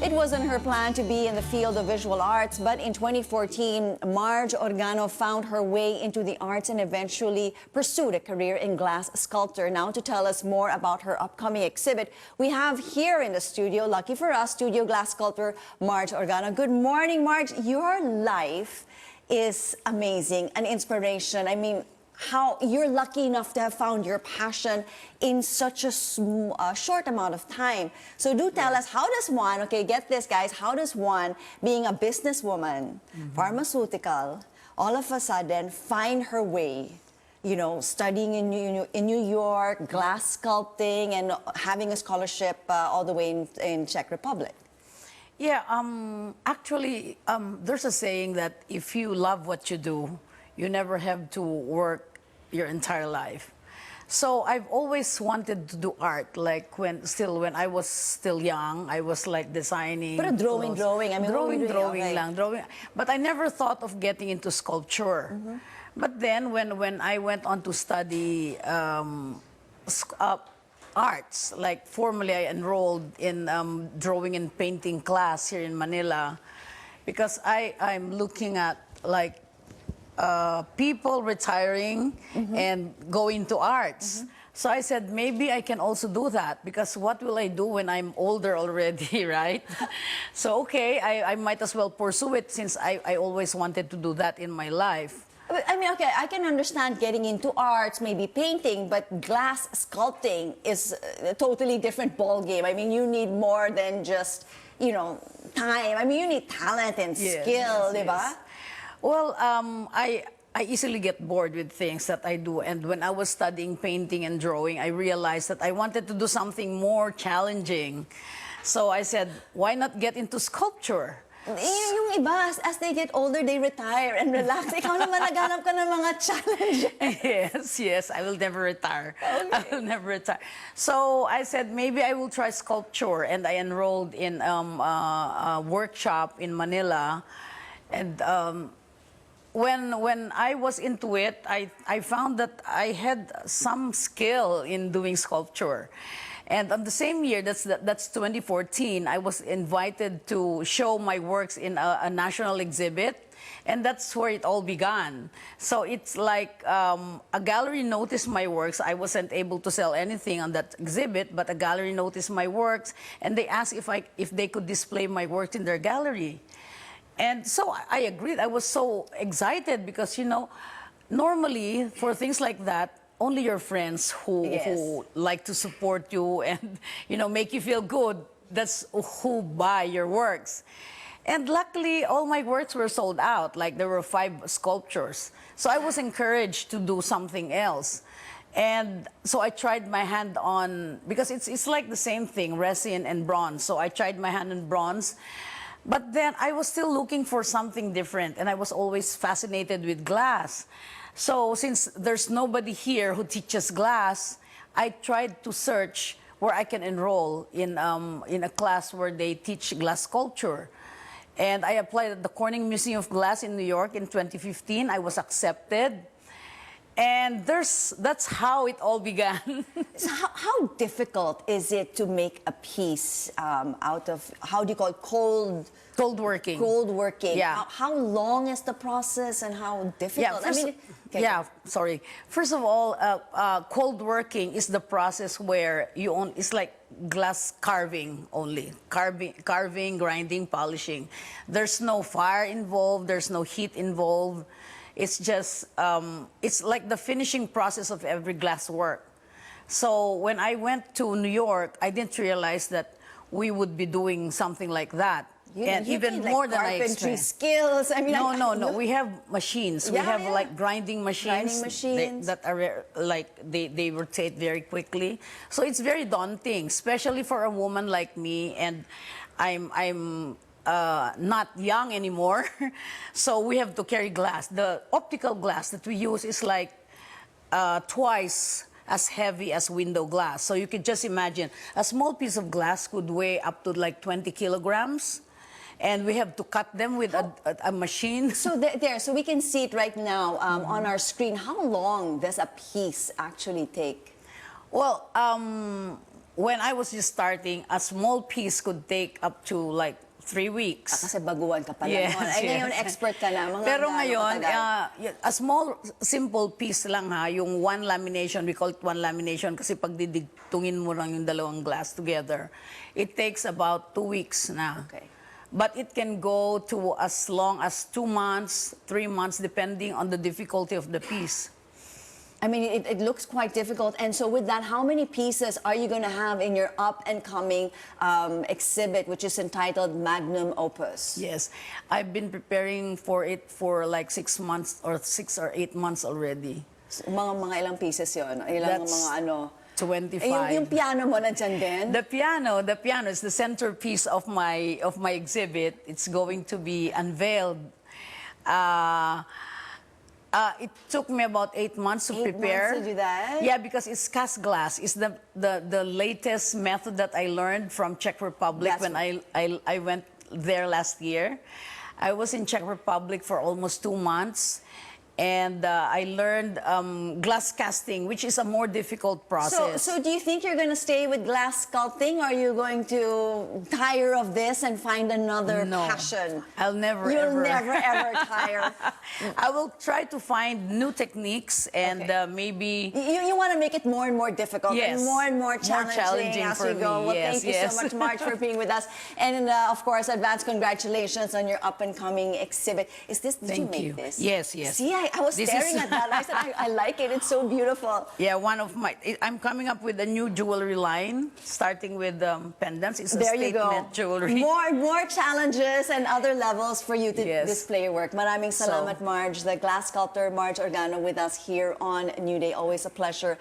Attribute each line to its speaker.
Speaker 1: It wasn't her plan to be in the field of visual arts, but in 2014, Marge Organo found her way into the arts and eventually pursued a career in glass sculptor. Now, to tell us more about her upcoming exhibit, we have here in the studio, lucky for us, studio glass sculptor Marge Organo. Good morning, Marge. Your life is amazing, an inspiration. I mean, how you're lucky enough to have found your passion in such a short amount of time. So do tell us, how does one, okay, get this guys, how does one, being a businesswoman, pharmaceutical, all of a sudden find her way, you know, studying in New York, glass sculpting, and having a scholarship all the way in Czech Republic?
Speaker 2: Yeah, actually, there's a saying that if you love what you do, you never have to work your entire life. So I've always wanted to do art, like when I was still young, I was like designing.
Speaker 1: But drawing, I mean,
Speaker 2: drawing
Speaker 1: okay.
Speaker 2: lang, drawing. But I never thought of getting into sculpture. But then when I went on to study arts, like formally I enrolled in drawing and painting class here in Manila, because I'm looking at like people retiring and going to arts. So I said, maybe I can also do that, because what will I do when I'm older already, right? So, okay, I might as well pursue it, since I always wanted to do that in my life.
Speaker 1: I mean, okay, I can understand getting into arts, maybe painting, but glass sculpting is a totally different ballgame. I mean, you need more than just, you know, time. I mean, you need talent and skill, di ba?
Speaker 2: Well, I easily get bored with things that I do. And when I was studying painting and drawing, I realized that I wanted to do something more challenging. So I said, why not get into sculpture?
Speaker 1: Yung iba, as they get older, they retire and relax. Ikaw naman naghanap ka ng mga challenges.
Speaker 2: Yes, I will never retire.
Speaker 1: Okay.
Speaker 2: I will never retire. So I said, maybe I will try sculpture. And I enrolled in a workshop in Manila. And when I was into it, I found that I had some skill in doing sculpture. And on the same year, that's 2014, I was invited to show my works in a national exhibit. And that's where it all began. So it's like a gallery noticed my works. I wasn't able to sell anything on that exhibit, but a gallery noticed my works, and they asked if they could display my works in their gallery. And so I agreed. I was so excited because, you know, normally for things like that, only your friends who like to support you and, you know, make you feel good, that's who buy your works. And luckily, all my works were sold out. Like, there were 5 sculptures. So I was encouraged to do something else. And so I tried my hand on, because it's like the same thing, resin and bronze. So I tried my hand on bronze. But then I was still looking for something different, and I was always fascinated with glass. So since there's nobody here who teaches glass, I tried to search where I can enroll in a class where they teach glass sculpture. And I applied at the Corning Museum of Glass in New York in 2015. I was accepted. And that's how it all began.
Speaker 1: So how difficult is it to make a piece out of, how do you call it, cold working? Cold working.
Speaker 2: Yeah.
Speaker 1: How long is the process and how difficult?
Speaker 2: Yeah, sorry. First of all, cold working is the process where it's like glass carving only. Carving, grinding, polishing. There's no fire involved. There's no heat involved. It's just, it's like the finishing process of every glass work. So when I went to New York, I didn't realize that we would be doing something like that. And even more than I expected.
Speaker 1: Skills. I mean,
Speaker 2: no. We have machines. We have like grinding machines. That are like, they rotate very quickly. So it's very daunting, especially for a woman like me. And I'm not young anymore, so we have to carry glass. The optical glass that we use is like twice as heavy as window glass. So you can just imagine, a small piece of glass could weigh up to like 20 kilograms. And we have to cut them with a machine. So
Speaker 1: so we can see it right now on our screen. How long does a piece actually take?
Speaker 2: Well, when I was just starting, a small piece could take up to like 3 weeks.
Speaker 1: Kasi baguhan ka pa lang
Speaker 2: Yes,
Speaker 1: noon. Ay, ngayon,
Speaker 2: yes.
Speaker 1: expert ka na. Mga
Speaker 2: Pero
Speaker 1: gaano
Speaker 2: ngayon,
Speaker 1: katagal?
Speaker 2: a small, simple piece lang ha, yung one lamination, we call it one lamination kasi pag didigtungin mo lang yung dalawang glass together, it takes about 2 weeks na.
Speaker 1: Okay.
Speaker 2: But it can go to as long as 2 months, 3 months, depending on the difficulty of the piece.
Speaker 1: I mean, it looks quite difficult. And so with that, how many pieces are you going to have in your up-and-coming exhibit, which is entitled Magnum Opus?
Speaker 2: Yes, I've been preparing for it for like 6 months or 6 or 8 months already.
Speaker 1: Mga ilang pieces yun? Ilang
Speaker 2: That's
Speaker 1: mga ano?
Speaker 2: 25.
Speaker 1: Yung piano mo nandyan din?
Speaker 2: The piano is the centerpiece of my exhibit. It's going to be unveiled. It took me about 8 months to
Speaker 1: 8
Speaker 2: prepare.
Speaker 1: months to do that?
Speaker 2: Yeah, because it's cast glass. It's the latest method that I learned from Czech Republic
Speaker 1: That's
Speaker 2: when I went there last year. I was in Czech Republic for almost 2 months. And I learned glass casting, which is a more difficult process.
Speaker 1: So do you think you're going to stay with glass sculpting, or are you going to tire of this and find another passion?
Speaker 2: I'll never
Speaker 1: You'll
Speaker 2: ever.
Speaker 1: never ever tire.
Speaker 2: I will try to find new techniques and maybe.
Speaker 1: You want to make it more and more difficult,
Speaker 2: Yes.
Speaker 1: and more challenging as
Speaker 2: for
Speaker 1: you go.
Speaker 2: me.
Speaker 1: Well,
Speaker 2: Yes,
Speaker 1: thank you
Speaker 2: yes.
Speaker 1: so much, Marge, for being with us. And of course, advance congratulations on your up-and-coming exhibit. Did you
Speaker 2: Thank
Speaker 1: make
Speaker 2: you.
Speaker 1: this?
Speaker 2: Yes, yes.
Speaker 1: See, I was
Speaker 2: This
Speaker 1: staring
Speaker 2: is-
Speaker 1: at that. I said, I like it. It's so beautiful.
Speaker 2: Yeah, I'm coming up with a new jewelry line, starting with pendants. It's a
Speaker 1: There you go.
Speaker 2: statement jewelry.
Speaker 1: More challenges and other levels for you to
Speaker 2: Yes.
Speaker 1: display your work. Maraming salamat, Marge. The glass sculptor, Marge Organo, with us here on New Day. Always a pleasure.